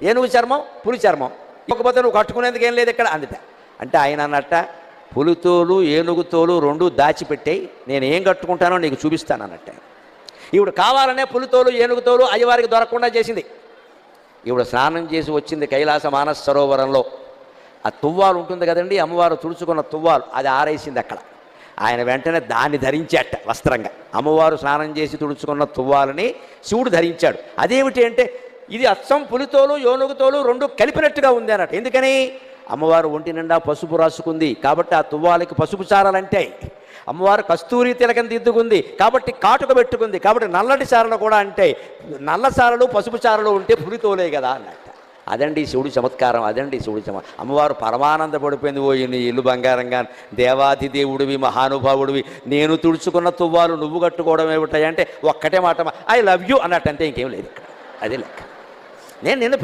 ఏనుగు చర్మం పులి చర్మం, ఇవ్వకపోతే నువ్వు కట్టుకునేందుకు ఏం లేదు ఇక్కడ అందుట. అంటే ఆయన అన్నట్ట, పులితోలు ఏనుగుతోలు రెండు దాచిపెట్టాయి, నేను ఏం కట్టుకుంటానో నీకు చూపిస్తాను అన్నట్టు. ఈవిడ కావాలనే పులితోలు ఏనుగుతోలు అయ్యవారికి దొరకకుండా చేసింది. ఈవిడ స్నానం చేసి వచ్చింది కైలాస మానస సరోవరంలో. ఆ తువ్వాలు ఉంటుంది కదండి, అమ్మవారు తుడుచుకున్న తువ్వాలు, అది ఆరేసింది అక్కడ. ఆయన వెంటనే దాన్ని ధరించాట వస్త్రంగా. అమ్మవారు స్నానం చేసి తుడుచుకున్న తువ్వాలని శివుడు ధరించాడు. అదేమిటి అంటే ఇది అచ్చం పులితోలు ఏనుగుతోలు రెండు కలిపినట్టుగా ఉంది అన్నట్టు. ఎందుకని? అమ్మవారు ఒంటి నిండా పసుపు రాసుకుంది కాబట్టి ఆ తువ్వాలకి పసుపు చారలంటే, అమ్మవారు కస్తూరి తిలకం దిద్దుకుంది కాబట్టి కాటుక పెట్టుకుంది కాబట్టి నల్లటి చారలు కూడా అంటే, నల్ల చారలు పసుపు చారలు ఉంటే పులితోలే కదా అన్నట్టు. అదండి శివుడి చమత్కారం, అదండి శివుడి అమ్మవారు పరమానంద పడిపోయింది. ఓ నీ ఇల్లు బంగారంగా, దేవాదిదేవుడివి మహానుభావుడివి, నేను తుడుచుకున్న తువ్వాలు నువ్వు కట్టుకోవడం ఏమిటాయి అంటే ఒక్కటే మాట, ఐ లవ్ యూ అన్నట్టు, అంతే, ఇంకేం లేదు ఇక్కడ. అదే లెక్క. నేను